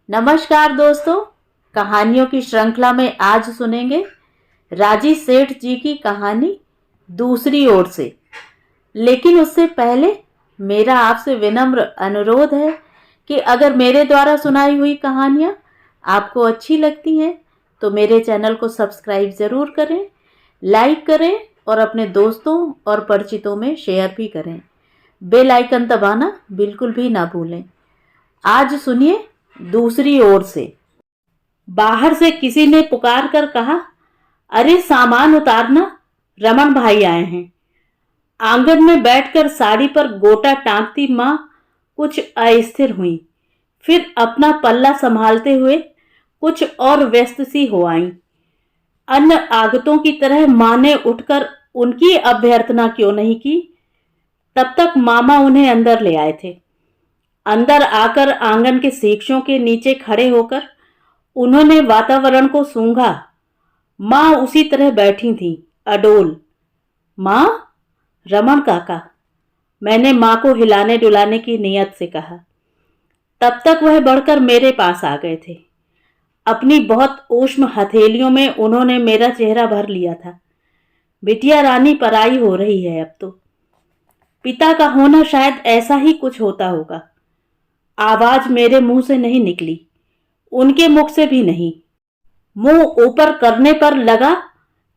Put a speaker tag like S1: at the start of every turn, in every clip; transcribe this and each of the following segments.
S1: नमस्कार दोस्तों, कहानियों की श्रृंखला में आज सुनेंगे राजी सेठ जी की कहानी दूसरी ओर से। लेकिन उससे पहले मेरा आपसे विनम्र अनुरोध है कि अगर मेरे द्वारा सुनाई हुई कहानियाँ आपको अच्छी लगती हैं तो मेरे चैनल को सब्सक्राइब ज़रूर करें, लाइक करें और अपने दोस्तों और परिचितों में शेयर भी करें। बेल आइकन दबाना बिल्कुल भी ना भूलें। आज सुनिए दूसरी ओर से। बाहर से किसी ने पुकार कर कहा, अरे सामान उतारना, रमन भाई आए हैं। आंगन में बैठकर साड़ी पर गोटा टांगती माँ कुछ अस्थिर हुई, फिर अपना पल्ला संभालते हुए कुछ और व्यस्त सी हो आईं। अन्य आगतों की तरह माँ ने उठकर उनकी अभ्यर्थना क्यों नहीं की। तब तक मामा उन्हें अंदर ले आए थे। अंदर आकर आंगन के सीक्षों के नीचे खड़े होकर उन्होंने वातावरण को सूंघा। माँ उसी तरह बैठी थी, अडोल। माँ, रमन काका, मैंने माँ को हिलाने डुलाने की नियत से कहा। तब तक वह बढ़कर मेरे पास आ गए थे। अपनी बहुत ऊष्म हथेलियों में उन्होंने मेरा चेहरा भर लिया था। बिटिया रानी पराई हो रही है अब तो। पिता का होना शायद ऐसा ही कुछ होता होगा। आवाज मेरे मुंह से नहीं निकली, उनके मुख से भी नहीं। मुंह ऊपर करने पर लगा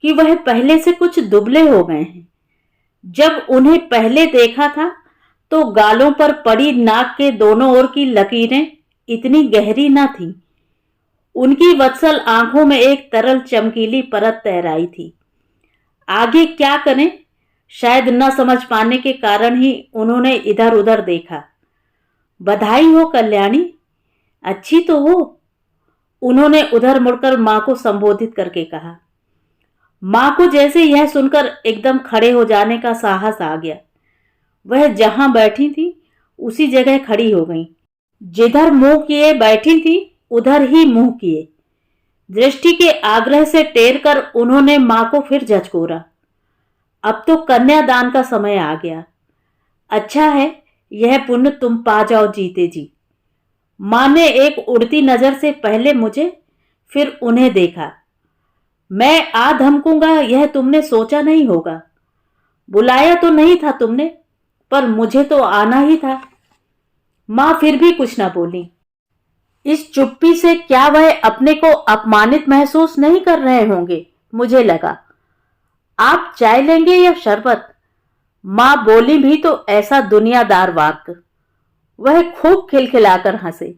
S1: कि वह पहले से कुछ दुबले हो गए हैं। जब उन्हें पहले देखा था तो गालों पर पड़ी नाक के दोनों ओर की लकीरें इतनी गहरी न थीं। उनकी वत्सल आंखों में एक तरल चमकीली परत तैराई थी। आगे क्या करें, शायद न समझ पाने के कारण ही उन्होंने इधर उधर देखा। बधाई हो कल्याणी, अच्छी तो हो, उन्होंने उधर मुड़कर मां को संबोधित करके कहा। मां को जैसे यह सुनकर एकदम खड़े हो जाने का साहस आ गया। वह जहां बैठी थी उसी जगह खड़ी हो गई। जिधर मुंह किए बैठी थी उधर ही मुंह किए। दृष्टि के आग्रह से टेर कर उन्होंने मां को फिर झचकोरा। अब तो कन्यादान का समय आ गया। अच्छा है, यह पुण्य तुम पा जाओ जीते जी। मां ने एक उड़ती नजर से पहले मुझे फिर उन्हें देखा। मैं आ धमकूंगा यह तुमने सोचा नहीं होगा। बुलाया तो नहीं था तुमने, पर मुझे तो आना ही था। मां फिर भी कुछ ना बोली। इस चुप्पी से क्या वह अपने को अपमानित महसूस नहीं कर रहे होंगे, मुझे लगा। आप चाय लेंगे या शरबत? मां बोली भी तो ऐसा दुनियादार वाक्य। वह खूब खिलखिलाकर हंसे,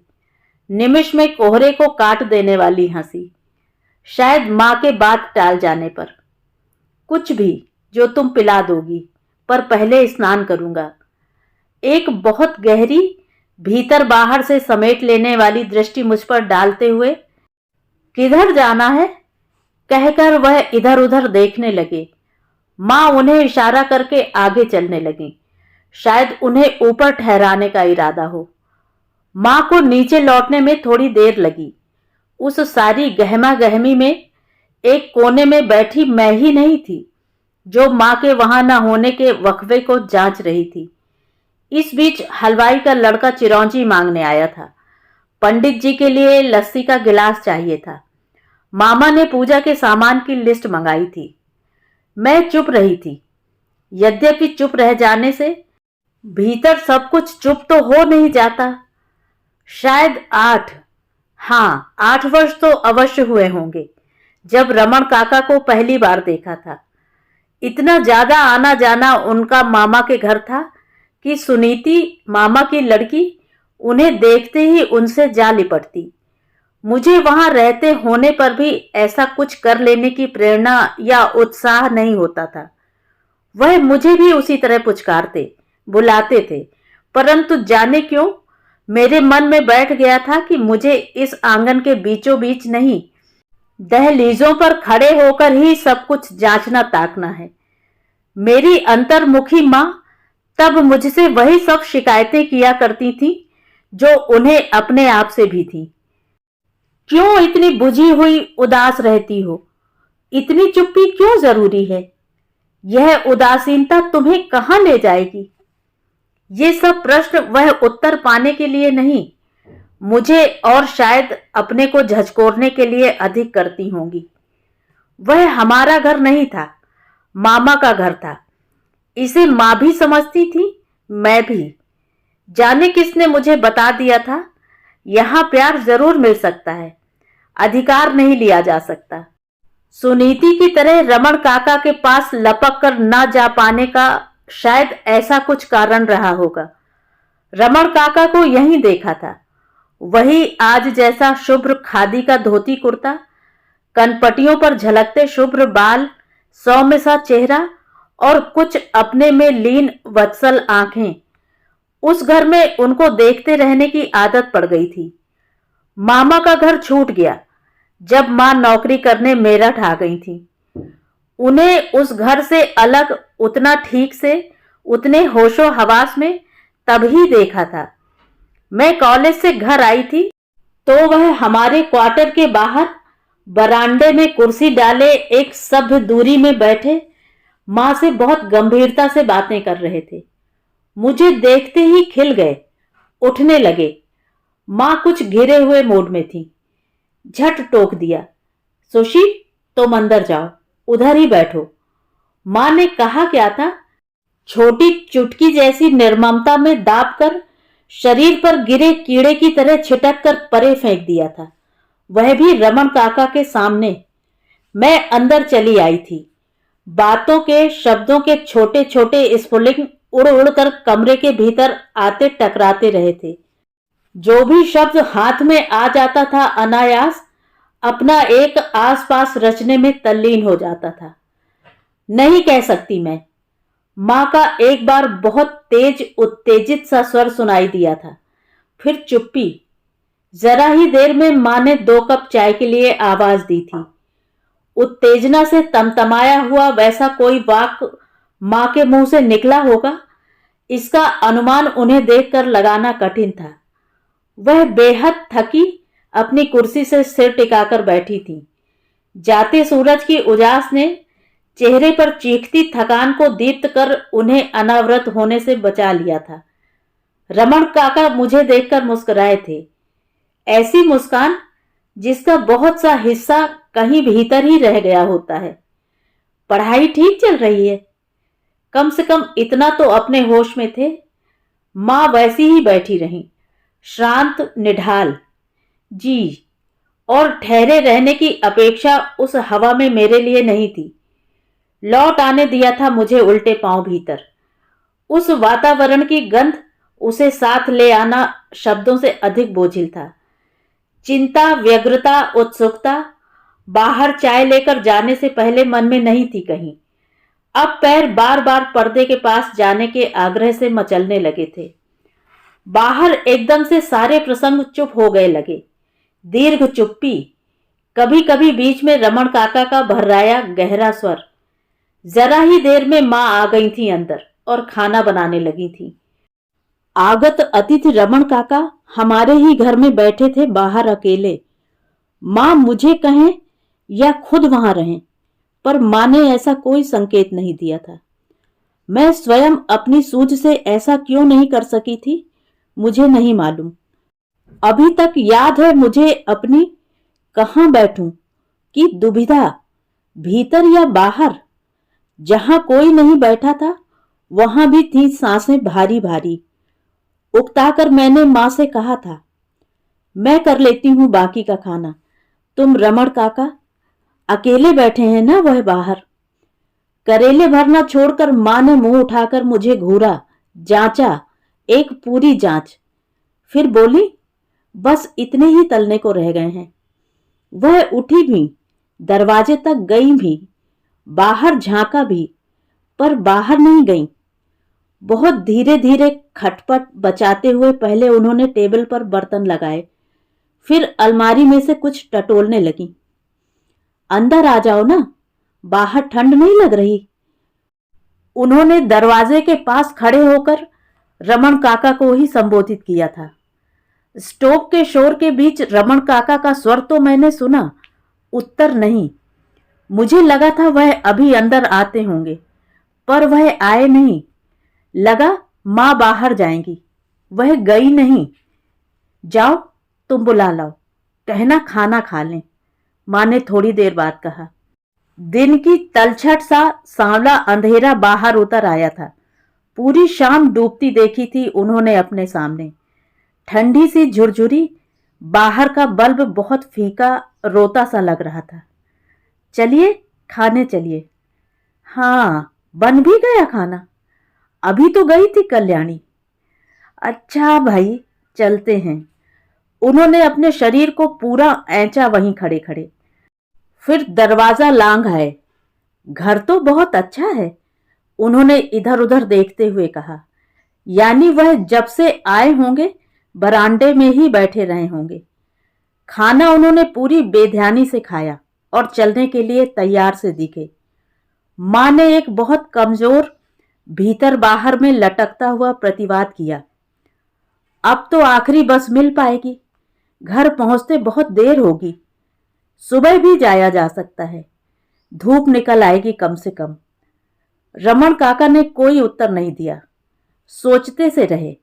S1: निमिष में कोहरे को काट देने वाली हंसी। शायद मां के बात टाल जाने पर। कुछ भी जो तुम पिला दोगी, पर पहले स्नान करूंगा। एक बहुत गहरी, भीतर बाहर से समेट लेने वाली दृष्टि मुझ पर डालते हुए, किधर जाना है कहकर वह इधर उधर देखने लगे। मां उन्हें इशारा करके आगे चलने लगी, शायद उन्हें ऊपर ठहराने का इरादा हो। मां को नीचे लौटने में थोड़ी देर लगी। उस सारी गहमा गहमी में एक कोने में बैठी मैं ही नहीं थी जो मां के वहां न होने के वक्फे को जांच रही थी। इस बीच हलवाई का लड़का चिरौंजी मांगने आया था। पंडित जी के लिए लस्सी का गिलास चाहिए था। मामा ने पूजा के सामान की लिस्ट मंगाई थी। मैं चुप रही थी। यद्यपि चुप रह जाने से भीतर सब कुछ चुप तो हो नहीं जाता। शायद 8 वर्ष तो अवश्य हुए होंगे जब रमन काका को पहली बार देखा था। इतना ज्यादा आना जाना उनका मामा के घर था कि सुनीति, मामा की लड़की, उन्हें देखते ही उनसे जा लिपटती। मुझे वहां रहते होने पर भी ऐसा कुछ कर लेने की प्रेरणा या उत्साह नहीं होता था। वह मुझे भी उसी तरह पुचकारते, बुलाते थे, परंतु जाने क्यों मेरे मन में बैठ गया था कि मुझे इस आंगन के बीचों बीच नहीं, दहलीजों पर खड़े होकर ही सब कुछ जांचना ताकना है। मेरी अंतर्मुखी मां तब मुझसे वही सब शिकायतें किया करती थी जो उन्हें अपने आप से भी थी। क्यों इतनी बुझी हुई उदास रहती हो? इतनी चुप्पी क्यों जरूरी है? यह उदासीनता तुम्हें कहां ले जाएगी? ये सब प्रश्न वह उत्तर पाने के लिए नहीं, मुझे और शायद अपने को झकझोरने के लिए अधिक करती होंगी। वह हमारा घर नहीं था, मामा का घर था। इसे माँ भी समझती थी, मैं भी। जाने किसने मुझे बता दिया था, यहां प्यार जरूर मिल सकता है, अधिकार नहीं लिया जा सकता। सुनीति की तरह रमण काका के पास लपक कर न जा पाने का शायद ऐसा कुछ कारण रहा होगा। रमण काका को यहीं देखा था, वही आज जैसा शुभ्र खादी का धोती कुर्ता, कनपटियों पर झलकते शुभ्र बाल, सौम्य सा चेहरा और कुछ अपने में लीन वत्सल आंखें। उस घर में उनको देखते रहने की आदत पड़ गई थी। मामा का घर छूट गया जब मां नौकरी करने मेरठ आ गई थी। उन्हें उस घर से अलग उतना ठीक से, उतने होशो हवास में तभी देखा था। मैं कॉलेज से घर आई थी तो वह हमारे क्वार्टर के बाहर बरामदे में कुर्सी डाले एक सभ्य दूरी में बैठे मां से बहुत गंभीरता से बातें कर रहे थे। मुझे देखते ही खिल गए, उठने लगे। मां कुछ घिरे हुए मूड में थी। झट टोक दिया, सुशी तुम अंदर जाओ, उधर ही बैठो। मां ने कहा क्या था, छोटी चुटकी जैसी निर्ममता में दाब कर शरीर पर गिरे कीड़े की तरह छिटक कर परे फेंक दिया था, वह भी रमण काका के सामने। मैं अंदर चली आई थी। बातों के, शब्दों के छोटे छोटे स्फुलिंग उड़ उड़ कर कमरे के भीतर आते टकराते रहे थे। जो भी शब्द हाथ में आ जाता था अनायास अपना एक आसपास रचने में तल्लीन हो जाता था। नहीं कह सकती मैं। मां का एक बार बहुत तेज उत्तेजित सा स्वर सुनाई दिया था, फिर चुप्पी। जरा ही देर में मां ने 2 कप चाय के लिए आवाज दी थी। उत्तेजना से तमतमाया हुआ वैसा कोई वाक्य मां के मुंह से निकला होगा, इसका अनुमान उन्हें देखकर लगाना कठिन था। वह बेहद थकी अपनी कुर्सी से सिर टिकाकर बैठी थी। जाते सूरज की उजास ने चेहरे पर चीखती थकान को दीप्त कर उन्हें अनावृत होने से बचा लिया था। रमण काका मुझे देखकर मुस्कुराए थे, ऐसी मुस्कान जिसका बहुत सा हिस्सा कहीं भीतर ही रह गया होता है। पढ़ाई ठीक चल रही है? कम से कम इतना तो अपने होश में थे। मां वैसी ही बैठी रही, श्रांत निढाल। जी, और ठहरे रहने की अपेक्षा उस हवा में मेरे लिए नहीं थी। लौट आने दिया था मुझे उल्टे पांव भीतर। उस वातावरण की गंध उसे साथ ले आना शब्दों से अधिक बोझिल था। चिंता, व्यग्रता, उत्सुकता बाहर चाय लेकर जाने से पहले मन में नहीं थी कहीं। अब पैर बार बार पर्दे के पास जाने के आग्रह से मचलने लगे थे। बाहर एकदम से सारे प्रसंग चुप हो गए लगे। दीर्घ चुप्पी, कभी कभी बीच में रमण काका का भर्राया गहरा स्वर। जरा ही देर में मां आ गई थी अंदर और खाना बनाने लगी थी। आगत अतिथि रमण काका हमारे ही घर में बैठे थे बाहर अकेले। मां मुझे कहें या खुद वहां रहें, पर मां ने ऐसा कोई संकेत नहीं दिया था। मैं स्वयं अपनी सूझ से ऐसा क्यों नहीं कर सकी थी, मुझे नहीं मालूम। अभी तक याद है मुझे अपनी कहां बैठूं की दुविधा, भीतर या बाहर। जहां कोई नहीं बैठा था वहां भी थी सांसें भारी भारी। उकताकर मैंने मां से कहा था, मैं कर लेती हूं बाकी का खाना, तुम रमण काका अकेले बैठे हैं ना वह बाहर। करेले भरना छोड़कर मां ने मुंह उठाकर मुझे घूरा, जांचा, एक पूरी जांच। फिर बोली, बस इतने ही तलने को रह गए हैं। वह उठी भी, दरवाजे तक गई भी, बाहर झांका भी, पर बाहर नहीं गई। बहुत धीरे धीरे खटपट बचाते हुए पहले उन्होंने टेबल पर बर्तन लगाए, फिर अलमारी में से कुछ टटोलने लगी। अंदर आ जाओ ना, बाहर ठंड नहीं लग रही। उन्होंने दरवाजे के पास खड़े होकर रमण काका को ही संबोधित किया था। स्टोव के शोर के बीच रमण काका का स्वर तो मैंने सुना, उत्तर नहीं। मुझे लगा था वह अभी अंदर आते होंगे, पर वह आए नहीं। लगा मां बाहर जाएंगी, वह गई नहीं। जाओ, तुम बुला लाओ, कहना खाना खा लें, माँ ने थोड़ी देर बाद कहा। दिन की तलछट सा सांवला अंधेरा बाहर उतर आया था। पूरी शाम डूबती देखी थी उन्होंने अपने सामने। ठंडी सी झुरझुरी, बाहर का बल्ब बहुत फीका रोता सा लग रहा था। चलिए खाने चलिए। हाँ, बन भी गया खाना? अभी तो गई थी कल्याणी। अच्छा भाई, चलते हैं। उन्होंने अपने शरीर को पूरा ऐंचा वहीं खड़े खड़े। फिर दरवाजा लांघ आए। घर तो बहुत अच्छा है, उन्होंने इधर उधर देखते हुए कहा। यानी वह जब से आए होंगे बरामदे में ही बैठे रहे होंगे। खाना उन्होंने पूरी बेध्यानी से खाया और चलने के लिए तैयार से दिखे। मां ने एक बहुत कमजोर भीतर बाहर में लटकता हुआ प्रतिवाद किया। अब तो आखिरी बस मिल पाएगी, घर पहुंचते बहुत देर होगी। सुबह भी जाया जा सकता है, धूप निकल आएगी कम से कम। रमन काका ने कोई उत्तर नहीं दिया, सोचते से रहे।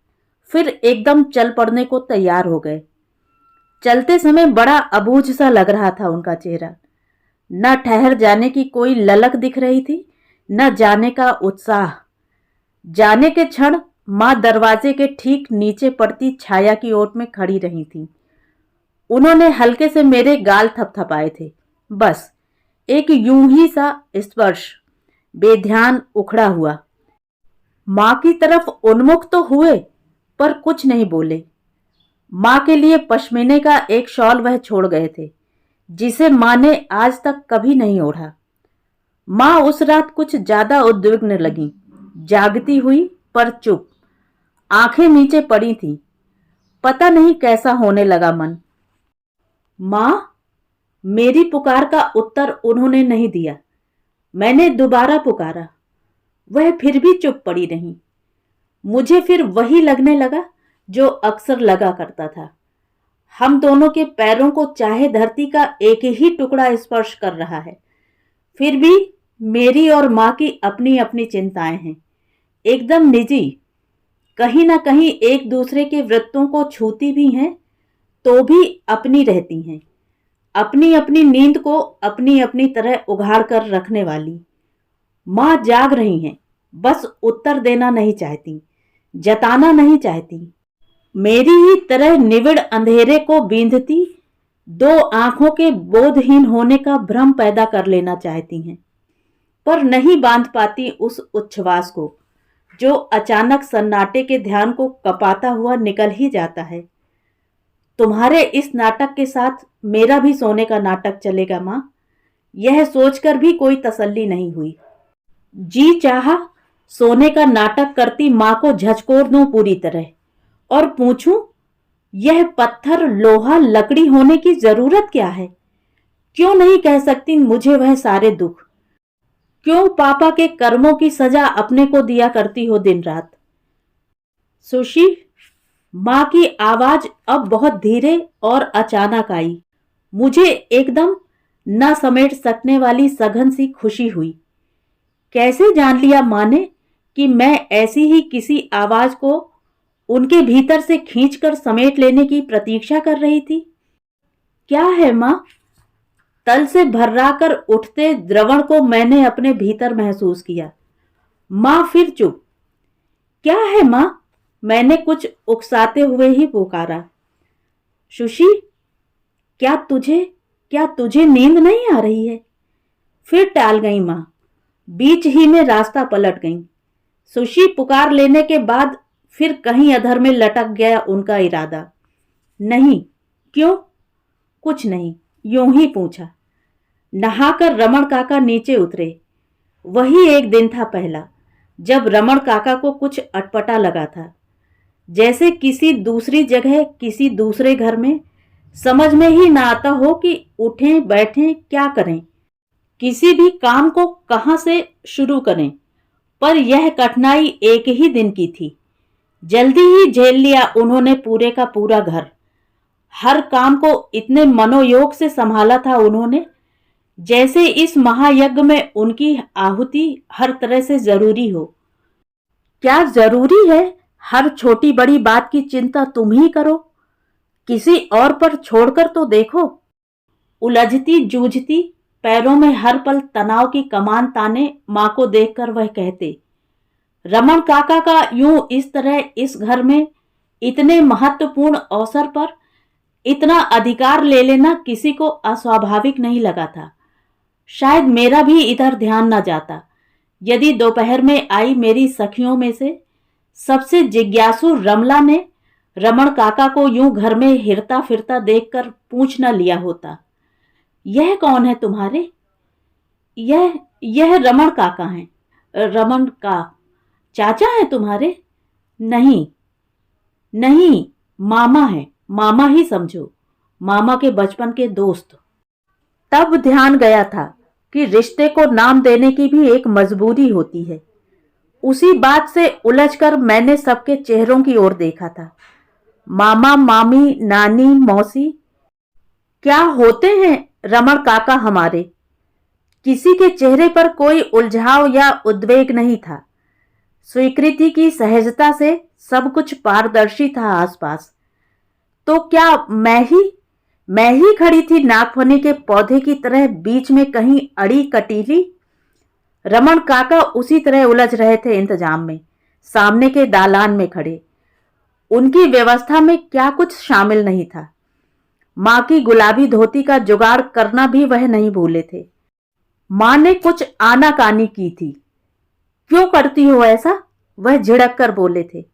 S1: फिर एकदम चल पड़ने को तैयार हो गए। चलते समय बड़ा अबूझ सा लग रहा था उनका चेहरा। न ठहर जाने की कोई ललक दिख रही थी, न जाने का उत्साह। जाने के क्षण मां दरवाजे के ठीक नीचे पड़ती छाया की ओट में खड़ी रही थी। उन्होंने हल्के से मेरे गाल थपथपाए थे, बस एक यूं ही सा स्पर्श, बेध्यान उखड़ा हुआ। मां की तरफ उन्मुख तो हुए पर कुछ नहीं बोले। मां के लिए पश्मीने का एक शॉल वह छोड़ गए थे, जिसे मां ने आज तक कभी नहीं ओढ़ा। मां उस रात कुछ ज्यादा उद्विग्न लगी, जागती हुई पर चुप, आंखें नीचे पड़ी थीं। पता नहीं कैसा होने लगा मन। मां, मेरी पुकार का उत्तर उन्होंने नहीं दिया। मैंने दोबारा पुकारा, वह फिर भी चुप पड़ी रही। मुझे फिर वही लगने लगा जो अक्सर लगा करता था। हम दोनों के पैरों को चाहे धरती का एक ही टुकड़ा स्पर्श कर रहा है, फिर भी मेरी और मां की अपनी अपनी चिंताएं हैं, एकदम निजी, कहीं ना कहीं एक दूसरे के वृत्तों को छूती भी हैं तो भी अपनी रहती हैं, अपनी अपनी नींद को अपनी अपनी तरह उघाड़ कर रखने वाली। मां जाग रही हैं, बस उत्तर देना नहीं चाहती, जताना नहीं चाहती। मेरी ही तरह निविड़ अंधेरे को बींधती दो आंखों के बोधहीन होने का भ्रम पैदा कर लेना चाहती हैं, पर नहीं बांध पाती उस उच्छ्वास को जो अचानक सन्नाटे के ध्यान को कपाता हुआ निकल ही जाता है। तुम्हारे इस नाटक के साथ मेरा भी सोने का नाटक चलेगा मां, यह सोचकर भी कोई तसल्ली नहीं हुई। जी चाहा सोने का नाटक करती मां को झचकोर दूं पूरी तरह और पूछूं, यह पत्थर लोहा लकड़ी होने की जरूरत क्या है? क्यों नहीं कह सकती मुझे वह सारे दुख? क्यों पापा के कर्मों की सजा अपने को दिया करती हो दिन रात? सुशी, मां की आवाज अब बहुत धीरे और अचानक आई। मुझे एकदम न समेट सकने वाली सघन सी खुशी हुई। कैसे जान लिया मां ने कि मैं ऐसी ही किसी आवाज को उनके भीतर से खींचकर समेट लेने की प्रतीक्षा कर रही थी? क्या है मां? तल से भर्राकर उठते द्रवण को मैंने अपने भीतर महसूस किया। मां फिर चुप। क्या है मां? मैंने कुछ उकसाते हुए ही पुकारा। सुशी, क्या तुझे नींद नहीं आ रही है? फिर टाल गई मां, बीच ही में रास्ता पलट गई। सुशी पुकार लेने के बाद फिर कहीं अधर में लटक गया उनका इरादा। नहीं। क्यों? कुछ नहीं, यूं ही पूछा। नहाकर रमण काका नीचे उतरे। वही एक दिन था पहला, जब रमण काका को कुछ अटपटा लगा था, जैसे किसी दूसरी जगह किसी दूसरे घर में समझ में ही ना आता हो कि उठें बैठें क्या करें, किसी भी काम को कहां से शुरू करें। पर यह कठिनाई एक ही दिन की थी। जल्दी ही झेल लिया उन्होंने पूरे का पूरा घर। हर काम को इतने मनोयोग से संभाला था उन्होंने, जैसे इस महायज्ञ में उनकी आहुति हर तरह से जरूरी हो। क्या जरूरी है हर छोटी बड़ी बात की चिंता तुम ही करो? किसी और पर छोड़कर तो देखो। उलझती जूझती पैरों में हर पल तनाव की कमान ताने मां को देखकर वह कहते, रमन काका का यूं इस तरह इस घर में इतने महत्वपूर्ण अवसर पर इतना अधिकार ले लेना किसी को अस्वाभाविक नहीं लगा था। शायद मेरा भी इधर ध्यान न जाता यदि दोपहर में आई मेरी सखियों में से सबसे जिज्ञासु रमला ने रमन काका को यूं घर में हिरता फिरता देखकर पूछ न लिया होता, यह कौन है तुम्हारे? यह रमन काका हैं। रमन का चाचा है तुम्हारे? नहीं नहीं, मामा है, मामा ही समझो, मामा के बचपन के दोस्त। तब ध्यान गया था कि रिश्ते को नाम देने की भी एक मजबूरी होती है। उसी बात से उलझकर मैंने सबके चेहरों की ओर देखा था। मामा, मामी, नानी, मौसी, क्या होते हैं रमन काका हमारे। किसी के चेहरे पर कोई उलझाव या उद्वेग नहीं था। स्वीकृति की सहजता से सब कुछ पारदर्शी था आसपास। तो क्या मैं ही खड़ी थी नागफनी के पौधे की तरह बीच में कहीं अड़ी कटीली? रमन काका उसी तरह उलझ रहे थे इंतजाम में, सामने के दालान में खड़े। उनकी व्यवस्था में क्या कुछ शामिल नहीं था। मां की गुलाबी धोती का जुगाड़ करना भी वह नहीं भूले थे। मां ने कुछ आनाकानी की थी। क्यों करती हो ऐसा? वह झिड़क कर बोले थे।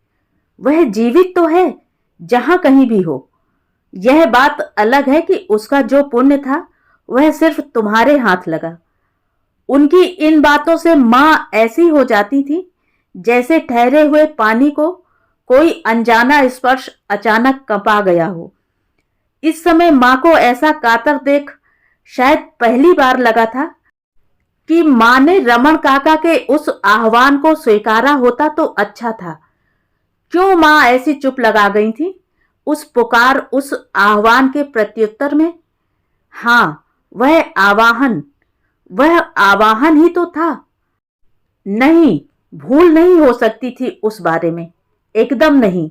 S1: वह जीवित तो है, जहां कहीं भी हो। यह बात अलग है कि उसका जो पुण्य था वह सिर्फ तुम्हारे हाथ लगा। उनकी इन बातों से मां ऐसी हो जाती थी जैसे ठहरे हुए पानी को कोई अनजाना स्पर्श अचानक कंपा गया हो। इस समय मां को ऐसा कातर देख शायद पहली बार लगा था कि मां ने रमन काका के उस आह्वान को स्वीकारा होता तो अच्छा था। क्यों मां ऐसी चुप लगा गई थी उस पुकार, उस आह्वान के प्रत्युत्तर में? हाँ, वह आवाहन ही तो था। नहीं, भूल नहीं हो सकती थी उस बारे में, एकदम नहीं।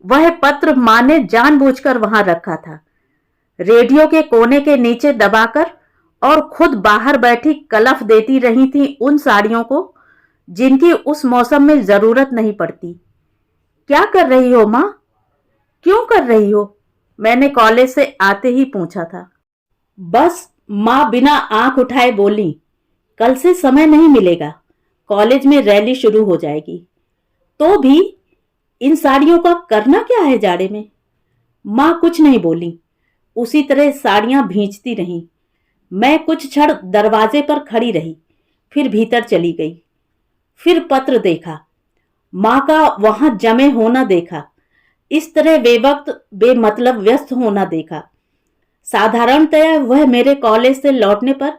S1: वह पत्र मां ने जानबूझकर वहां रखा था, रेडियो के कोने के नीचे दबाकर, और खुद बाहर बैठी कलफ देती रही थी उन साड़ियों को जिनकी उस मौसम में जरूरत नहीं पड़ती। क्या कर रही हो मां? क्यों कर रही हो? मैंने कॉलेज से आते ही पूछा था। बस, मां बिना आंख उठाए बोली, कल से समय नहीं मिलेगा, कॉलेज में रैली शुरू हो जाएगी। तो भी इन साड़ियों का करना क्या है जाड़े में? मां कुछ नहीं बोली, उसी तरह साड़ियां भींचती रहीं। मैं कुछ क्षण दरवाजे पर खड़ी रही, फिर भीतर चली गई। फिर पत्र देखा, मां का वहां जमे होना देखा, इस तरह बेवक्त बेमतलब व्यस्त होना देखा। साधारणतया वह मेरे कॉलेज से लौटने पर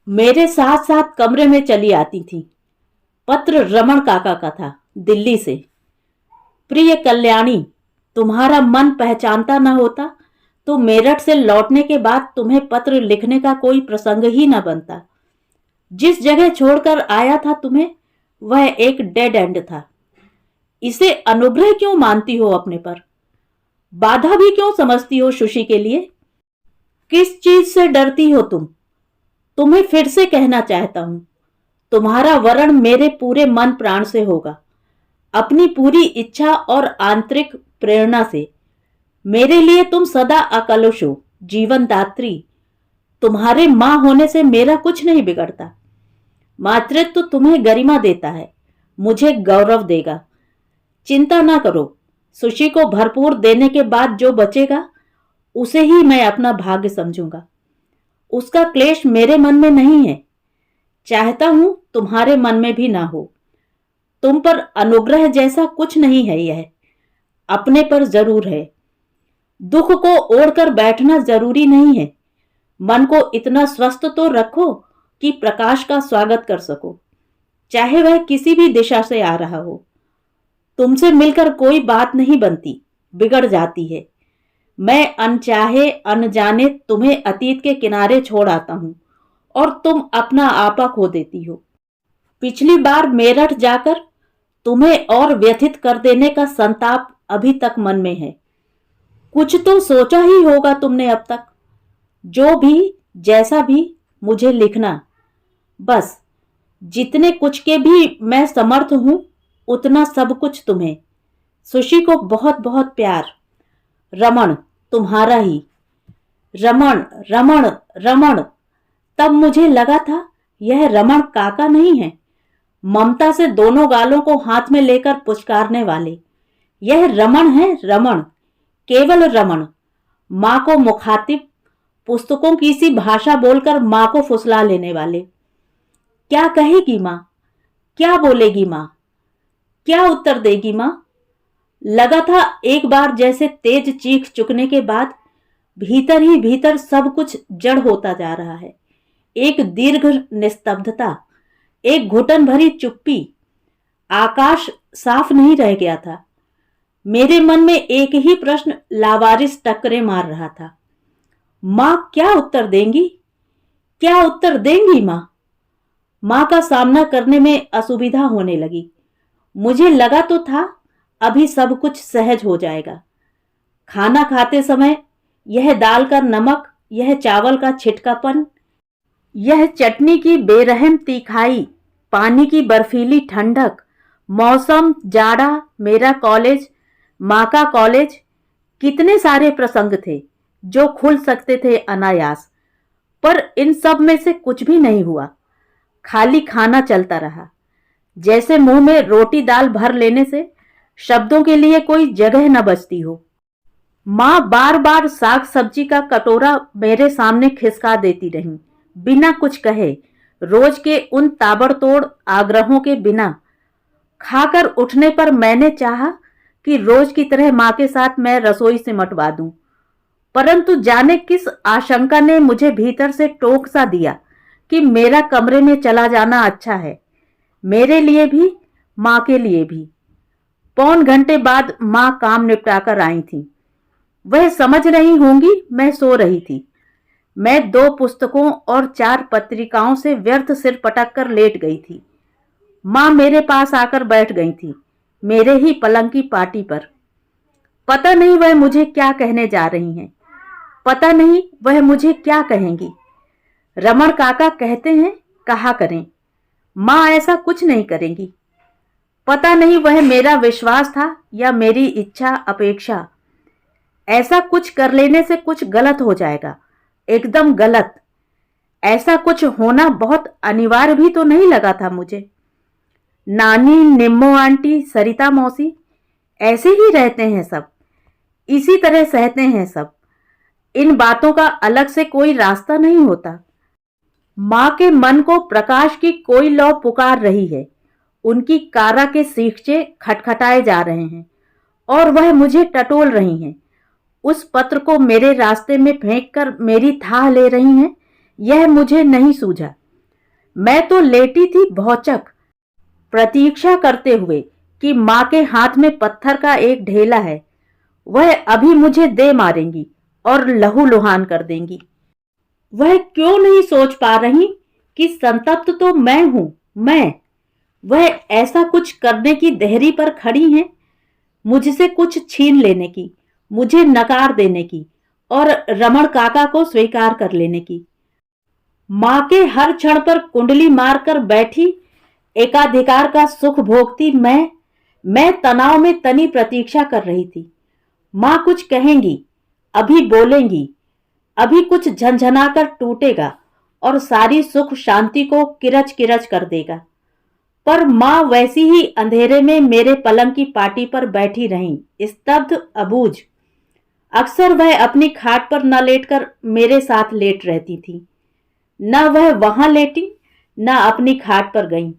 S1: मेरे साथ साथ कमरे में चली आती थी। पत्र रमन काका का था, दिल्ली से। प्रिय कल्याणी, तुम्हारा मन पहचानता न होता तो मेरठ से लौटने के बाद तुम्हें पत्र लिखने का कोई प्रसंग ही न बनता। जिस जगह छोड़कर आया था तुम्हें, वह एक डेड एंड था। इसे अनुग्रह क्यों मानती हो अपने पर? बाधा भी क्यों समझती हो शुशी के लिए? किस चीज से डरती हो तुम? तुम्हें फिर से कहना चाहता हूं, तुम्हारा वरण मेरे पूरे मन प्राण से होगा, अपनी पूरी इच्छा और आंतरिक प्रेरणा से। मेरे लिए तुम सदा अकलुष हो, जीवन दात्री। तुम्हारे मां होने से मेरा कुछ नहीं बिगड़ता। मातृत्व तुम्हें गरिमा देता है, मुझे गौरव देगा। चिंता ना करो, सुशी को भरपूर देने के बाद जो बचेगा उसे ही मैं अपना भाग्य समझूंगा। उसका क्लेश मेरे मन में नहीं है। चाहता हूं तुम्हारे मन में भी ना हो। तुम पर अनुग्रह जैसा कुछ नहीं है, यह अपने पर जरूर है। दुख को ओढ़कर बैठना जरूरी नहीं है। मन को इतना स्वस्थ तो रखो कि प्रकाश का स्वागत कर सको, चाहे वह किसी भी दिशा से आ रहा हो। तुमसे मिलकर कोई बात नहीं बनती, बिगड़ जाती है। मैं अनचाहे अनजाने तुम्हें अतीत के किनारे छोड़ आता हूं और तुम अपना आपा खो देती हो। पिछली बार मेरठ जाकर तुम्हें और व्यथित कर देने का संताप अभी तक मन में है। कुछ तो सोचा ही होगा तुमने अब तक। जो भी जैसा भी मुझे लिखना। बस जितने कुछ के भी मैं समर्थ हूं उतना सब कुछ तुम्हें। सुशी को बहुत बहुत प्यार। रमन, तुम्हारा ही। रमन रमन रमन। तब मुझे लगा था यह रमन काका नहीं है, ममता से दोनों गालों को हाथ में लेकर पुचकारने वाले। यह रमन है, रमन, केवल रमन। मां को मुखातिब, पुस्तकों की सी भाषा बोलकर मां को फुसला लेने वाले। क्या कहेगी मां? क्या बोलेगी मां? क्या उत्तर देगी मां? लगा था एक बार जैसे तेज चीख चुकने के बाद भीतर ही भीतर सब कुछ जड़ होता जा रहा है। एक दीर्घ निस्तब्धता, एक घुटन भरी चुप्पी। आकाश साफ नहीं रह गया था। मेरे मन में एक ही प्रश्न लावारिस टक्करें मार रहा था। मां क्या उत्तर देंगी? क्या उत्तर देंगी मां? मां का सामना करने में असुविधा होने लगी। मुझे लगा तो था अभी सब कुछ सहज हो जाएगा। खाना खाते समय यह दाल का नमक, यह चावल का छिटकापन, यह चटनी की बेरहम तीखाई, पानी की बर्फीली ठंडक, मौसम, जाड़ा, मेरा कॉलेज, मां का कॉलेज, कितने सारे प्रसंग थे जो खुल सकते थे अनायास। पर इन सब में से कुछ भी नहीं हुआ। खाली खाना चलता रहा, जैसे मुंह में रोटी दाल भर लेने से शब्दों के लिए कोई जगह न बचती हो। मां बार बार साग सब्जी का कटोरा मेरे सामने खिसका देती रहीं, बिना कुछ कहे, रोज के उन ताबड़तोड़ आग्रहों के बिना। खाकर उठने पर मैंने चाहा कि रोज की तरह मां के साथ मैं रसोई से मटवा दूं, परंतु जाने किस आशंका ने मुझे भीतर से टोक सा दिया कि मेरा कमरे में चला जाना अच्छा है, मेरे लिए भी, मां के लिए भी। पौन घंटे बाद मां काम निपटाकर आई थी। वह समझ रही होंगी मैं सो रही थी। मैं 2 पुस्तकों और 4 पत्रिकाओं से व्यर्थ सिर पटक कर लेट गई थी। मां मेरे पास आकर बैठ गई थी, मेरे ही पलंग की पाटी पर। पता नहीं वह मुझे क्या कहने जा रही हैं, पता नहीं वह मुझे क्या कहेंगी। रमन काका कहते हैं कहा करें, मां ऐसा कुछ नहीं करेंगी। पता नहीं वह मेरा विश्वास था या मेरी इच्छा, अपेक्षा। ऐसा कुछ कर लेने से कुछ गलत हो जाएगा, एकदम गलत। ऐसा कुछ होना बहुत अनिवार्य भी तो नहीं लगा था मुझे। नानी, निम्मो आंटी, सरिता मौसी ऐसे ही रहते हैं सब, इसी तरह सहते हैं सब। इन बातों का अलग से कोई रास्ता नहीं होता। मां के मन को प्रकाश की कोई लौ पुकार रही है। उनकी कारा के सीखचे खटखटाए जा रहे हैं और वह मुझे टटोल रही हैं। उस पत्र को मेरे रास्ते में फेंककर मेरी थाह ले रही हैं, यह मुझे नहीं सूझा। मैं तो लेटी थी भौचक, प्रतीक्षा करते हुए कि मां के हाथ में पत्थर का एक ढेला है, वह अभी मुझे दे मारेंगी और लहूलुहान कर देंगी। वह क्यों नहीं सोच पा रही कि संतप्त तो मैं हूं, मैं। वह ऐसा कुछ करने की देहरी पर खड़ी हैं, मुझसे कुछ छीन लेने की, मुझे नकार देने की और रमन काका को स्वीकार कर लेने की। मां के हर क्षण पर कुंडली मारकर बैठी एकाधिकार का सुख भोगती मैं तनाव में तनी प्रतीक्षा कर रही थी। मां कुछ कहेंगी, अभी बोलेंगी, अभी कुछ झंझनाकर टूटेगा और सारी सुख शांति को किरच किरच कर देगा। पर मां वैसी ही अंधेरे में मेरे पलंग की पाटी पर बैठी रहीं, स्तब्ध, अबूझ। अक्सर वह अपनी खाट पर न लेटकर मेरे साथ लेट रहती थी। न वह वहां लेटी, न अपनी खाट पर गईं।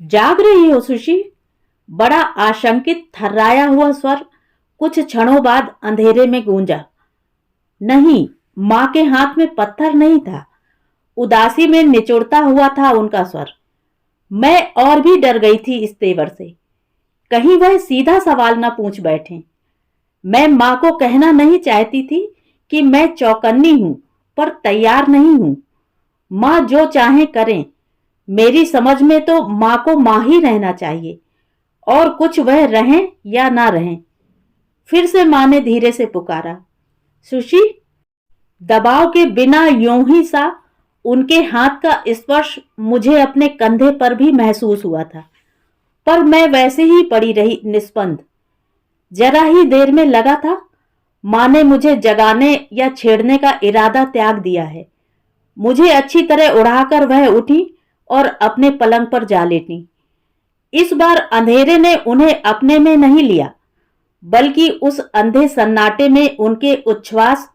S1: जाग रही हो सुशी? बड़ा आशंकित थर्राया हुआ स्वर कुछ क्षणों बाद अंधेरे में गूंजा। नहीं, मां के हाथ में पत्थर नहीं था, उदासी में निचुड़ता हुआ था उनका स्वर। मैं और भी डर गई थी इस तेवर से, कहीं वह सीधा सवाल न पूछ बैठे। मैं मां को कहना नहीं चाहती थी कि मैं चौकन्नी हूं, पर तैयार नहीं हूं। मां जो चाहे करें, मेरी समझ में तो मां को मां ही रहना चाहिए, और कुछ वह रहें या ना रहें। फिर से माँ ने धीरे से पुकारा, सुशी। दबाव के बिना यूं ही सा उनके हाथ का स्पर्श मुझे अपने कंधे पर भी महसूस हुआ था, पर मैं वैसे ही पड़ी रही निस्पंद। जरा ही देर में लगा था माँ ने मुझे जगाने या छेड़ने का इरादा त्याग दिया है। मुझे अच्छी तरह उड़ाकर वह उठी और अपने पलंग पर जा लेटी। इस बार अंधेरे ने उन्हें अपने में नहीं लिया, बल्कि उस अंधे सन्नाटे में उनके उच्छ्वास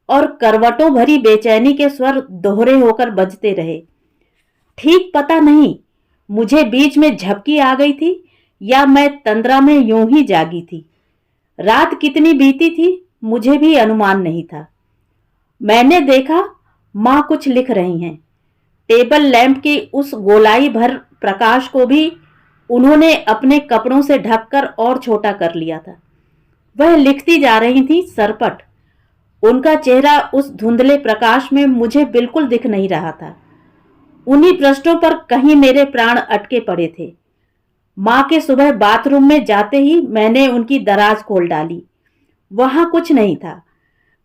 S1: और करवटों भरी बेचैनी के स्वर दोहरे होकर बजते रहे। ठीक पता नहीं मुझे बीच में झपकी आ गई थी या मैं तंद्रा में यूं ही जागी थी। रात कितनी बीती थी मुझे भी अनुमान नहीं था। मैंने देखा माँ कुछ लिख रही हैं। टेबल लैंप की उस गोलाई भर प्रकाश को भी उन्होंने अपने कपड़ों से ढककर और छोटा कर लिया था। वह लिखती जा रही थी सरपट। उनका चेहरा उस धुंधले प्रकाश में मुझे बिल्कुल दिख नहीं रहा था। उन्हीं पृष्ठों पर कहीं मेरे प्राण अटके पड़े थे। माँ के सुबह बाथरूम में जाते ही मैंने उनकी दराज खोल डाली। वहां कुछ नहीं था।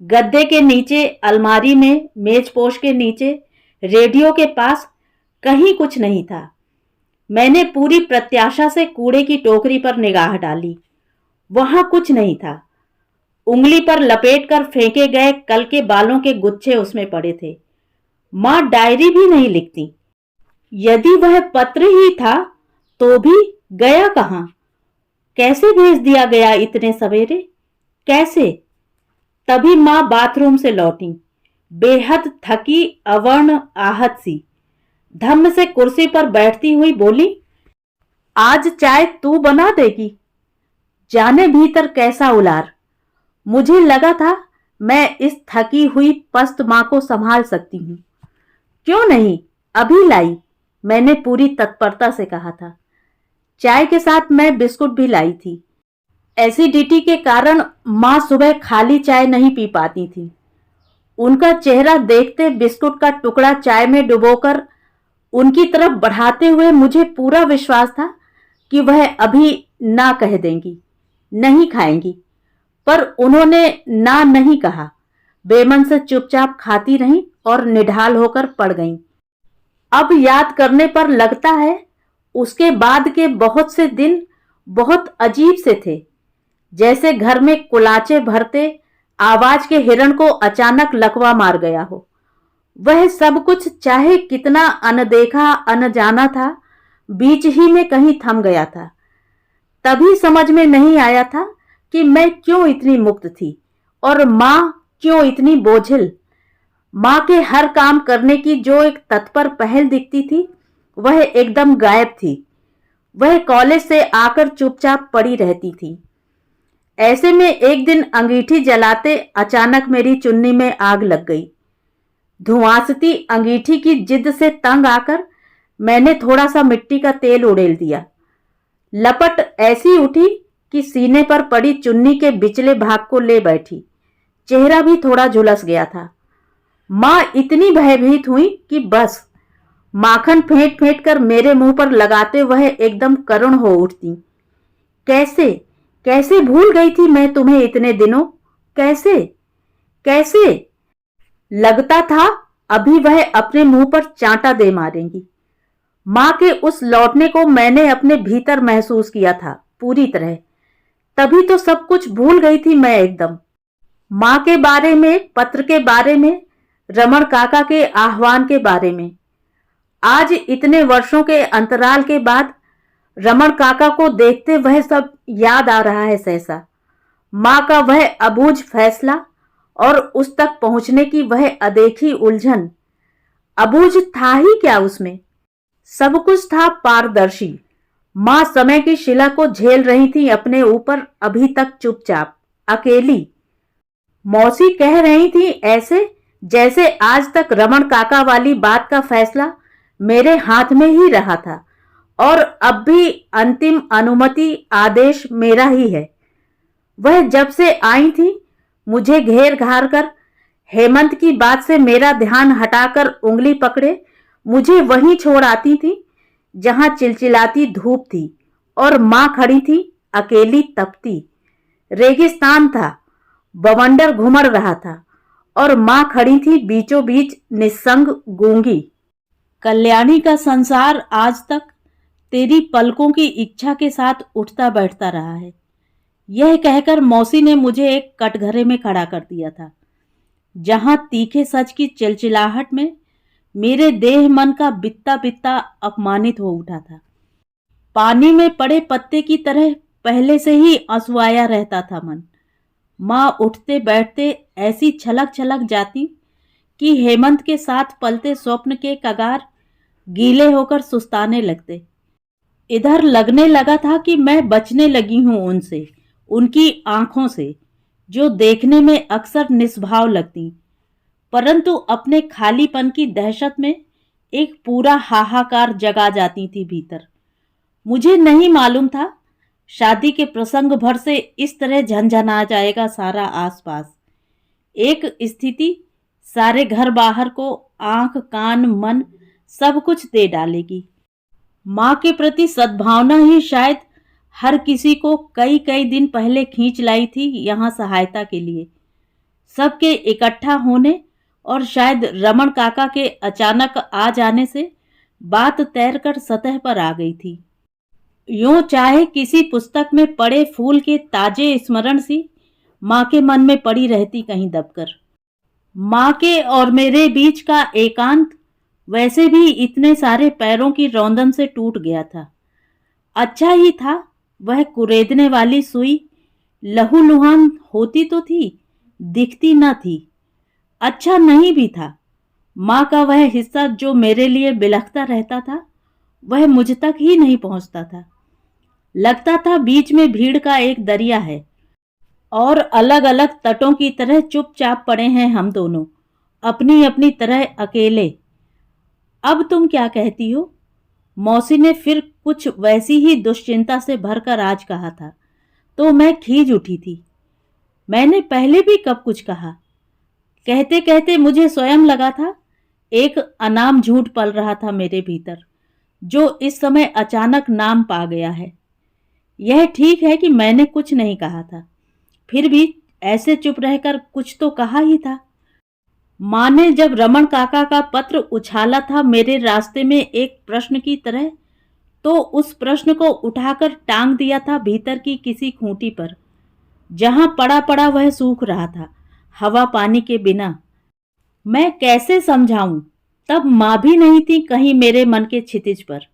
S1: गद्दे के नीचे, अलमारी में, मेजपोश के नीचे, रेडियो के पास कहीं कुछ नहीं था। मैंने पूरी प्रत्याशा से कूड़े की टोकरी पर निगाह डाली। वहां कुछ नहीं था। उंगली पर लपेटकर फेंके गए कल के बालों के गुच्छे उसमें पड़े थे। माँ डायरी भी नहीं लिखती। यदि वह पत्र ही था तो भी गया कहां? कैसे भेज दिया गया इतने सवेरे? कैसे? तभी माँ बाथरूम से लौटी, बेहद थकी, अवर्ण, आहत सी। धम्म से कुर्सी पर बैठती हुई बोली, आज चाय तू बना देगी? जाने भीतर कैसा उलार। मुझे लगा था मैं इस थकी हुई पस्त माँ को संभाल सकती हूँ। क्यों नहीं, अभी लाई, मैंने पूरी तत्परता से कहा था। चाय के साथ मैं बिस्कुट भी लाई थी। एसिडिटी के कारण माँ सुबह खाली चाय नहीं पी पाती थी। उनका चेहरा देखते बिस्कुट का टुकड़ा चाय में डुबोकर उनकी तरफ बढ़ाते हुए मुझे पूरा विश्वास था कि वह अभी ना कह देंगी, नहीं खाएंगी। पर उन्होंने ना नहीं कहा। बेमन से चुपचाप खाती रहीं और निढाल होकर पड़ गईं। अब याद करने पर लगता है उसके बाद के बहुत से दिन बहुत अजीब से थे, जैसे घर में कुलाचे भरते आवाज के हिरण को अचानक लकवा मार गया हो। वह सब कुछ चाहे कितना अनदेखा अनजाना था, बीच ही में कहीं थम गया था। तभी समझ में नहीं आया था कि मैं क्यों इतनी मुक्त थी और माँ क्यों इतनी बोझिल। माँ के हर काम करने की जो एक तत्पर पहल दिखती थी वह एकदम गायब थी। वह कॉलेज से आकर चुपचाप पड़ी रहती थी। ऐसे में एक दिन अंगीठी जलाते अचानक मेरी चुन्नी में आग लग गई। धुआंसती अंगीठी की जिद से तंग आकर मैंने थोड़ा सा मिट्टी का तेल उड़ेल दिया। लपट ऐसी उठी कि सीने पर पड़ी चुन्नी के बिचले भाग को ले बैठी। चेहरा भी थोड़ा झुलस गया था। माँ इतनी भयभीत हुई कि बस माखन फेंट फेंट कर मेरे मुंह पर लगाते वह एकदम करुण हो उठती। कैसे कैसे भूल गई थी मैं तुम्हें इतने दिनों? कैसे कैसे? लगता था अभी वह अपने मुंह पर चांटा दे मारेंगी। माँ के उस लौटने को मैंने अपने भीतर महसूस किया था पूरी तरह। तभी तो सब कुछ भूल गई थी मैं एकदम। माँ के बारे में, पत्र के बारे में, रमण काका के आह्वान के बारे में। आज इतने वर्षों के अंतराल के बाद रमण काका को देखते वह सब याद आ रहा है सहसा। माँ का वह अबूझ फैसला और उस तक पहुंचने की वह अदेखी उलझन। अबूझ था ही क्या उसमें? सब कुछ था पारदर्शी। माँ समय की शिला को झेल रही थी अपने ऊपर, अभी तक चुपचाप, अकेली। मौसी कह रही थी ऐसे जैसे आज तक रमण काका वाली बात का फैसला मेरे हाथ में ही रहा था और अब भी अंतिम अनुमति, आदेश मेरा ही है। वह जब से आई थी मुझे घेर घार कर हेमंत की बात से मेरा ध्यान हटाकर उंगली पकड़े मुझे वहीं छोड़ आती थी जहां चिलचिलाती धूप थी और माँ खड़ी थी अकेली तपती। रेगिस्तान था, बवंडर घुमड़ रहा था और माँ खड़ी थी बीचों बीच निस्संग गूंगी। कल्याणी का संसार आज तक तेरी पलकों की इच्छा के साथ उठता बैठता रहा है। यह कहकर मौसी ने मुझे एक कटघरे में खड़ा कर दिया था, जहां तीखे सच की चिलचिलाहट में मेरे देह मन का बित्ता बित्ता अपमानित हो उठा था। पानी में पड़े पत्ते की तरह पहले से ही असुआया रहता था मन। माँ उठते बैठते ऐसी छलक छलक जाती कि हेमंत के साथ पलते स्वप्न के कगार गीले होकर सुस्ताने लगते। इधर लगने लगा था कि मैं बचने लगी हूं उनसे, उनकी आंखों से, जो देखने में अक्सर निस्भाव लगती, परंतु अपने खालीपन की दहशत में एक पूरा हाहाकार जगा जाती थी भीतर। मुझे नहीं मालूम था शादी के प्रसंग भर से इस तरह झंझना जाएगा सारा आसपास। एक स्थिति सारे घर बाहर को आंख कान मन सब कुछ दे डालेगी। माँ के प्रति सद्भावना ही शायद हर किसी को कई कई दिन पहले खींच लाई थी यहाँ सहायता के लिए। सबके इकट्ठा होने और शायद रमन काका के अचानक आ जाने से बात तैरकर सतह पर आ गई थी। यूं चाहे किसी पुस्तक में पड़े फूल के ताजे स्मरण सी माँ के मन में पड़ी रहती कहीं दबकर। माँ के और मेरे बीच का एकांत वैसे भी इतने सारे पैरों की रौंदन से टूट गया था। अच्छा ही था वह कुरेदने वाली सुई लहूलुहान होती तो थी, दिखती न थी। अच्छा नहीं भी था माँ का वह हिस्सा जो मेरे लिए बिलखता रहता था, वह मुझ तक ही नहीं पहुंचता था। लगता था बीच में भीड़ का एक दरिया है और अलग अलग तटों की तरह चुपचाप पड़े हैं हम दोनों, अपनी अपनी तरह अकेले। अब तुम क्या कहती हो? मौसी ने फिर कुछ वैसी ही दुश्चिंता से भरकर आज कहा था, तो मैं खींच उठी थी। मैंने पहले भी कब कुछ कहा? कहते कहते मुझे स्वयं लगा था एक अनाम झूठ पल रहा था मेरे भीतर, जो इस समय अचानक नाम पा गया है। यह ठीक है कि मैंने कुछ नहीं कहा था, फिर भी ऐसे चुप रहकर कुछ तो कहा ही था। माँ ने जब रमन काका का पत्र उछाला था मेरे रास्ते में एक प्रश्न की तरह, तो उस प्रश्न को उठाकर टांग दिया था भीतर की किसी खूंटी पर, जहां पड़ा पड़ा वह सूख रहा था, हवा पानी के बिना। मैं कैसे समझाऊं? तब माँ भी नहीं थी कहीं मेरे मन के क्षितिज पर।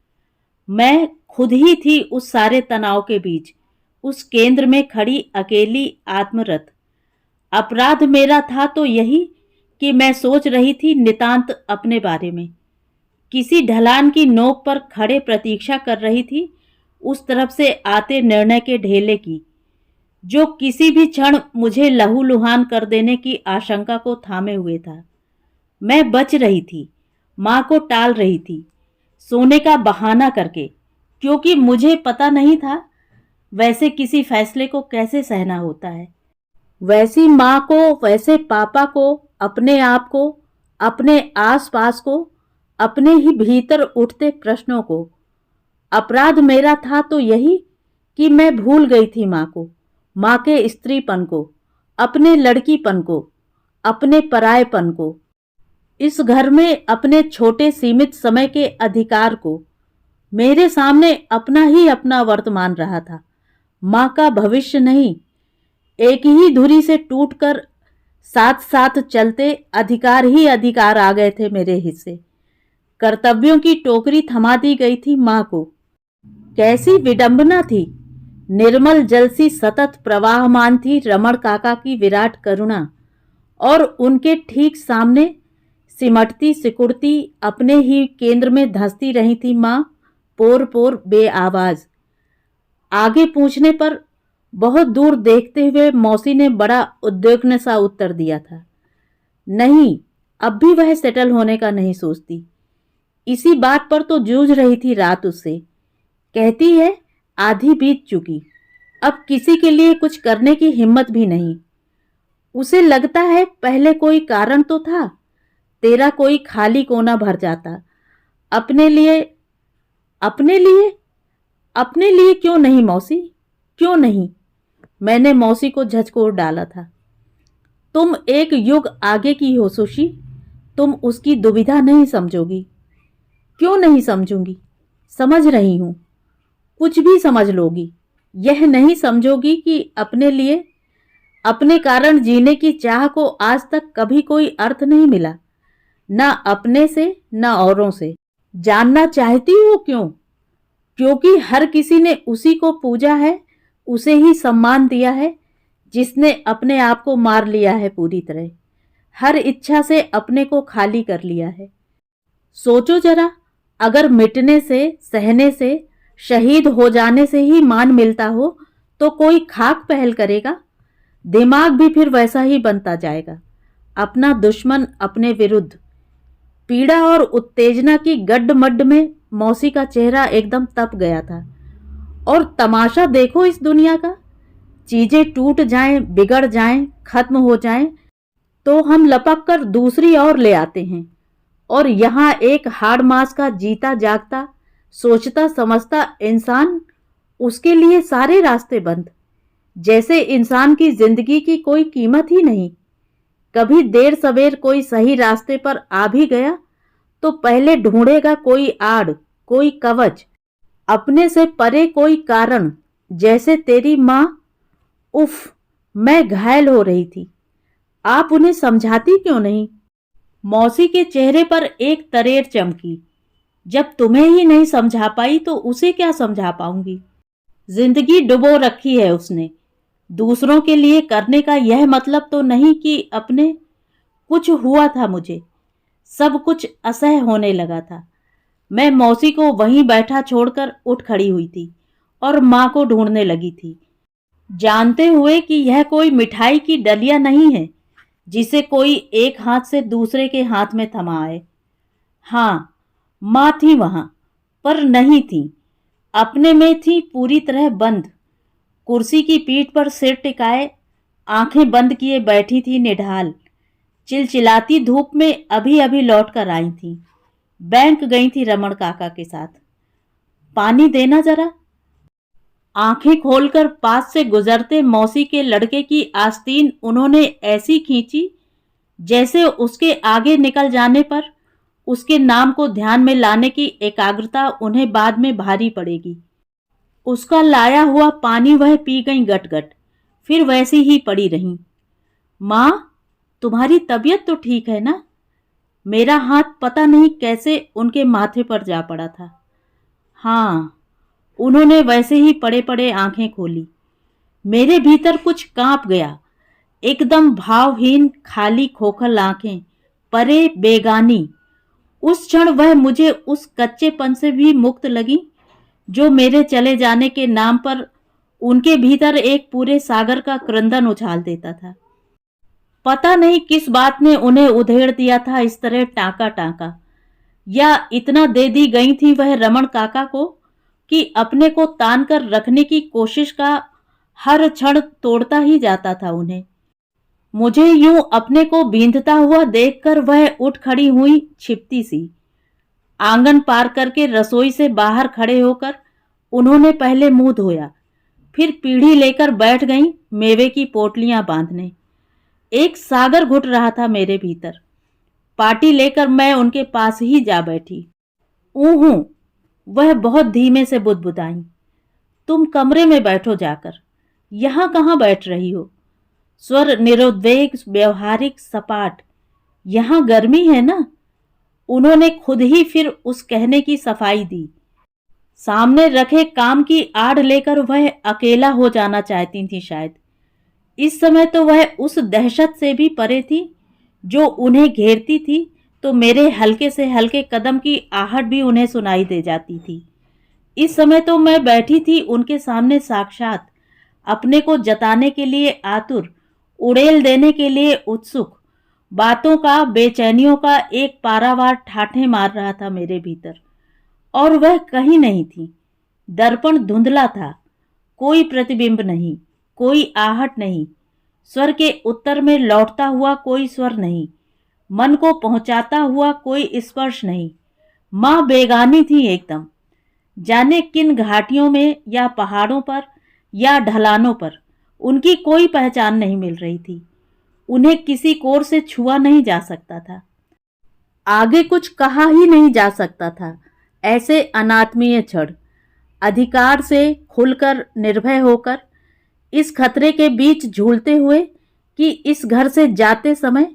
S1: मैं खुद ही थी उस सारे तनाव के बीच, उस केंद्र में खड़ी अकेली आत्मरत। अपराध मेरा था तो यही कि मैं सोच रही थी नितांत अपने बारे में, किसी ढलान की नोक पर खड़े प्रतीक्षा कर रही थी उस तरफ से आते निर्णय के ढेले की, जो किसी भी क्षण मुझे लहूलुहान कर देने की आशंका को थामे हुए था। मैं बच रही थी, माँ को टाल रही थी, सोने का बहाना करके, क्योंकि मुझे पता नहीं था वैसे किसी फैसले को कैसे सहना होता है। वैसी माँ को, वैसे पापा को, अपने आप को, अपने आसपास को, अपने ही भीतर उठते प्रश्नों को। अपराध मेरा था तो यही कि मैं भूल गई थी माँ को, माँ के स्त्रीपन को, अपने लड़कीपन को, अपने परायेपन को, इस घर में अपने छोटे सीमित समय के अधिकार को। मेरे सामने अपना ही अपना वर्तमान रहा था, माँ का भविष्य नहीं। एक ही धुरी से टूटकर साथ साथ चलते अधिकार ही अधिकार आ गए थे मेरे हिस्से। कर्तव्यों की टोकरी थमा दी गई थी माँ को। कैसी विडंबना थी! निर्मल जल सी सतत प्रवाहमान थी रमण काका की विराट करुणा, और उनके ठीक सामने सिमटती सिकुड़ती अपने ही केंद्र में धंसती रही थी माँ, पोर पोर बेआवाज। आगे पूछने पर बहुत दूर देखते हुए मौसी ने बड़ा उद्विग्न सा उत्तर दिया था, नहीं, अब भी वह सेटल होने का नहीं सोचती। इसी बात पर तो जूझ रही थी रात उससे। कहती है आधी बीत चुकी, अब किसी के लिए कुछ करने की हिम्मत भी नहीं। उसे लगता है पहले कोई कारण तो था, तेरा कोई खाली कोना भर जाता। अपने लिए, अपने लिए, अपने लिए क्यों नहीं मौसी, क्यों नहीं? मैंने मौसी को झचकोर डाला था। तुम एक युग आगे की हो सुशी, तुम उसकी दुविधा नहीं समझोगी। क्यों नहीं समझूंगी? समझ रही हूं, कुछ भी समझ लोगी। यह नहीं समझोगी कि अपने लिए, अपने कारण जीने की चाह को आज तक कभी कोई अर्थ नहीं मिला, ना अपने से ना औरों से। जानना चाहती हो क्यों? क्योंकि हर किसी ने उसी को पूजा है, उसे ही सम्मान दिया है जिसने अपने आप को मार लिया है पूरी तरह, हर इच्छा से अपने को खाली कर लिया है। सोचो जरा, अगर मिटने से, सहने से, शहीद हो जाने से ही मान मिलता हो तो कोई खाक पहल करेगा? दिमाग भी फिर वैसा ही बनता जाएगा, अपना दुश्मन अपने विरुद्ध। पीड़ा और उत्तेजना की गड्ढ-मड्ढ में मौसी का चेहरा एकदम तप गया था। और तमाशा देखो इस दुनिया का, चीजें टूट जाएं, बिगड़ जाएं, खत्म हो जाएं तो हम लपक कर दूसरी और ले आते हैं। और यहाँ एक हाड़ मास का जीता जागता, सोचता समझता इंसान, उसके लिए सारे रास्ते बंद, जैसे इंसान की जिंदगी की कोई कीमत ही नहीं। कभी देर सवेर कोई सही रास्ते पर आ भी गया तो पहले ढूंढेगा कोई आड़, कोई कवच, अपने से परे कोई कारण। जैसे तेरी माँ। उफ, मैं घायल हो रही थी। आप उन्हें समझाती क्यों नहीं? मौसी के चेहरे पर एक तरेर चमकी। जब तुम्हें ही नहीं समझा पाई तो उसे क्या समझा पाऊंगी? जिंदगी डुबो रखी है उसने। दूसरों के लिए करने का यह मतलब तो नहीं कि अपने। कुछ हुआ था मुझे, सब कुछ असह्य होने लगा था। मैं मौसी को वहीं बैठा छोड़कर उठ खड़ी हुई थी और माँ को ढूंढने लगी थी, जानते हुए कि यह कोई मिठाई की डलिया नहीं है जिसे कोई एक हाथ से दूसरे के हाथ में थमाए। हाँ, माँ थी वहां, पर नहीं थी, अपने में थी पूरी तरह बंद। कुर्सी की पीठ पर सिर टिकाए, आंखें बंद किए बैठी थी निढाल। चिलचिलाती धूप में अभी अभी लौट कर आई थी। बैंक गई थी रमन काका के साथ। पानी देना जरा। आंखें खोलकर पास से गुजरते मौसी के लड़के की आस्तीन उन्होंने ऐसी खींची जैसे उसके आगे निकल जाने पर उसके नाम को ध्यान में लाने की एकाग्रता उन्हें बाद में भारी पड़ेगी। उसका लाया हुआ पानी वह पी गई गट-गट, फिर वैसी ही पड़ी रही। माँ, तुम्हारी तबीयत तो ठीक है ना? मेरा हाथ पता नहीं कैसे उनके माथे पर जा पड़ा था। हाँ, उन्होंने वैसे ही पड़े पड़े आंखें खोली। मेरे भीतर कुछ कांप गया, एकदम भावहीन, खाली खोखल आंखें, परे, बेगानी। उस क्षण वह मुझे उस कच्चेपन से भी मुक्त लगी जो मेरे चले जाने के नाम पर उनके भीतर एक पूरे सागर का क्रंदन उछाल देता था। पता नहीं किस बात ने उन्हें उधेड़ दिया था इस तरह टांका टांका, या इतना दे दी गई थी वह रमन काका को कि अपने को तान कर रखने की कोशिश का हर क्षण तोड़ता ही जाता था उन्हें। मुझे यूं अपने को बींधता हुआ देखकर वह उठ खड़ी हुई छिपती सी। आंगन पार करके रसोई से बाहर खड़े होकर उन्होंने पहले मुंह धोया, फिर पीढ़ी लेकर बैठ गईं मेवे की पोटलियां बांधने। एक सागर घुट रहा था मेरे भीतर। पार्टी लेकर मैं उनके पास ही जा बैठी। ऊहू, वह बहुत धीमे से बुदबुदाईं। तुम कमरे में बैठो जाकर, यहां कहां बैठ रही हो? स्वर निरुद्वेग, व्यवहारिक, सपाट। यहां गर्मी है ना? उन्होंने खुद ही फिर उस कहने की सफाई दी। सामने रखे काम की आड़ लेकर वह अकेला हो जाना चाहती थी शायद। इस समय तो वह उस दहशत से भी परे थी जो उन्हें घेरती थी, तो मेरे हल्के से हल्के कदम की आहट भी उन्हें सुनाई दे जाती थी। इस समय तो मैं बैठी थी उनके सामने साक्षात, अपने को जताने के लिए आतुर, उड़ेल देने के लिए उत्सुक। बातों का, बेचैनियों का एक पारावार ठाठे मार रहा था मेरे भीतर, और वह कहीं नहीं थी। दर्पण धुंधला था, कोई प्रतिबिंब नहीं, कोई आहट नहीं, स्वर के उत्तर में लौटता हुआ कोई स्वर नहीं, मन को पहुंचाता हुआ कोई स्पर्श नहीं। माँ बेगानी थी एकदम, जाने किन घाटियों में या पहाड़ों पर या ढलानों पर उनकी कोई पहचान नहीं मिल रही थी। उन्हें किसी कोर से छुआ नहीं जा सकता था, आगे कुछ कहा ही नहीं जा सकता था। ऐसे अनात्मीय क्षण, अधिकार से खुलकर निर्भय होकर इस खतरे के बीच झूलते हुए कि इस घर से जाते समय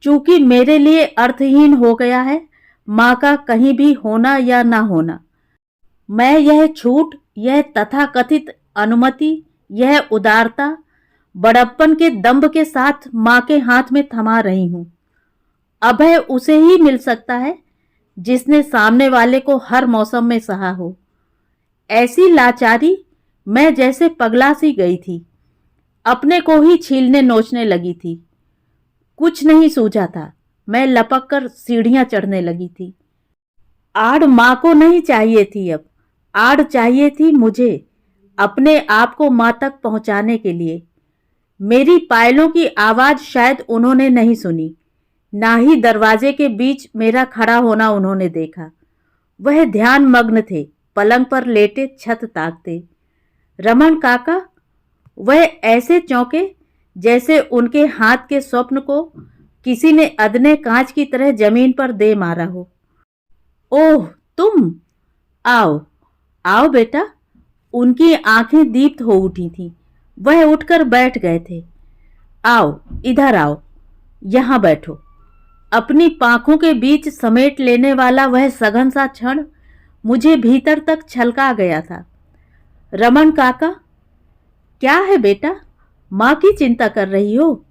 S1: चूंकि मेरे लिए अर्थहीन हो गया है माँ का कहीं भी होना या ना होना, मैं यह छूट, यह तथाकथित अनुमति, यह उदारता बड़प्पन के दंभ के साथ माँ के हाथ में थमा रही हूं। अभय उसे ही मिल सकता है जिसने सामने वाले को हर मौसम में सहा हो। ऐसी लाचारी, मैं जैसे पगला सी गई थी, अपने को ही छीलने नोचने लगी थी। कुछ नहीं सूझा था। मैं लपक कर सीढ़ियां चढ़ने लगी थी। आड़ माँ को नहीं चाहिए थी, अब आड़ चाहिए थी मुझे, अपने आप को माँ तक पहुंचाने के लिए। मेरी पायलों की आवाज शायद उन्होंने नहीं सुनी, ना ही दरवाजे के बीच मेरा खड़ा होना उन्होंने देखा। वह ध्यान मग्न थे, पलंग पर लेटे छत ताकते। रमन काका, वह ऐसे चौंके जैसे उनके हाथ के स्वप्न को किसी ने अदने कांच की तरह जमीन पर दे मारा हो। ओह तुम, आओ आओ बेटा। उनकी आंखें दीप्त हो उठी थीं। वह उठकर बैठ गए थे। आओ, इधर आओ, यहां बैठो। अपनी पांखों के बीच समेट लेने वाला वह सघन सा क्षण मुझे भीतर तक छलका गया था। रमन काका, क्या है बेटा, माँ की चिंता कर रही हो?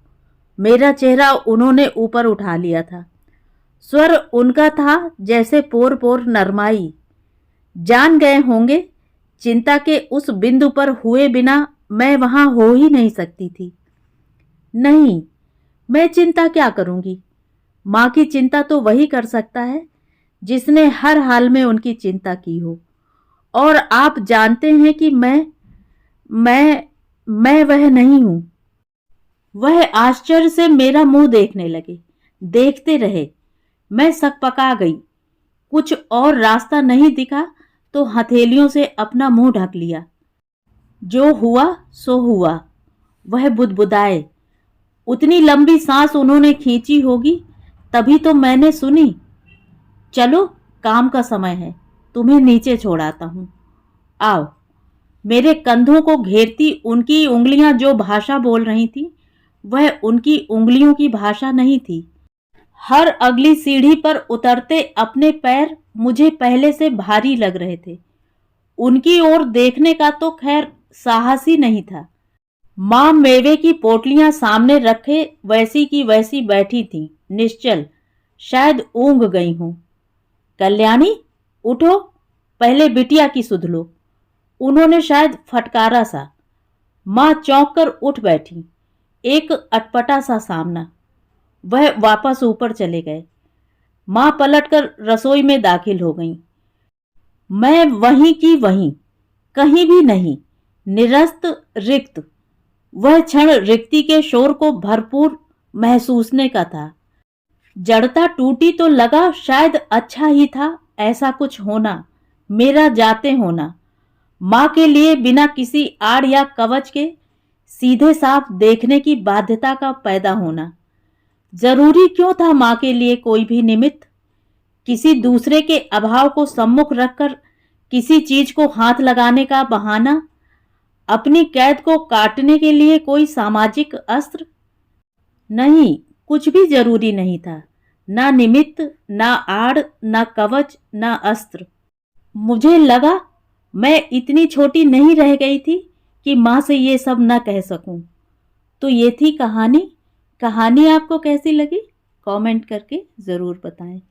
S1: मेरा चेहरा उन्होंने ऊपर उठा लिया था। स्वर उनका था जैसे पोर पोर नरमाई। जान गए होंगे चिंता के उस बिंदु पर हुए बिना मैं वहां हो ही नहीं सकती थी। नहीं, मैं चिंता क्या करूंगी? माँ की चिंता तो वही कर सकता है जिसने हर हाल में उनकी चिंता की हो। और आप जानते हैं कि मैं वह नहीं हूं। वह आश्चर्य से मेरा मुंह देखने लगे। देखते रहे। मैं सकपका गई। कुछ और रास्ता नहीं दिखा तो हथेलियों से अपना मुंह ढक लिया। जो हुआ सो हुआ। वह बुदबुदाए। उतनी लंबी सांस उन्होंने खींची होगी, तभी तो मैंने सुनी। चलो, काम का समय है, तुम्हें नीचे छोड़ाता हूं। आओ। मेरे कंधों को घेरती उनकी उंगलियां जो भाषा बोल रही थी, वह उनकी उंगलियों की भाषा नहीं थी। हर अगली सीढ़ी पर उतरते अपने पैर मुझे पहले से भारी लग रहे थे। उनकी ओर देखने का तो खैर साहस ही नहीं था। माँ मेवे की पोटलियां सामने रखे वैसी की वैसी बैठी थी, निश्चल, शायद ऊंघ गई हूं। कल्याणी, उठो, पहले बिटिया की सुध लो। उन्होंने शायद फटकारा सा। माँ चौंक कर उठ बैठी। एक अटपटा सा सामना। वह वापस ऊपर चले गए। माँ पलटकर रसोई में दाखिल हो गईं। मैं वहीं की वहीं, कहीं भी नहीं, निरस्त, रिक्त। वह क्षण रिक्ति के शोर को भरपूर महसूसने का था। जड़ता टूटी तो लगा शायद अच्छा ही था ऐसा कुछ होना, मेरा जाते होना। माँ के लिए बिना किसी आड़ या कवच के सीधे साफ देखने की बाध्यता का पैदा होना। जरूरी क्यों था माँ के लिए कोई भी निमित्त? किसी दूसरे के अभाव को सम्मुख रखकर किसी चीज को हाथ लगाने का बहाना? अपनी कैद को काटने के लिए कोई सामाजिक अस्त्र? नहीं, कुछ भी जरूरी नहीं था। ना निमित्त, ना आड़, ना कवच, ना अस्त्र। मुझे लगा मैं इतनी छोटी नहीं रह गई थी कि माँ से ये सब न कह सकूं। तो ये थी कहानी। कहानी आपको कैसी लगी? कमेंट करके ज़रूर बताएं।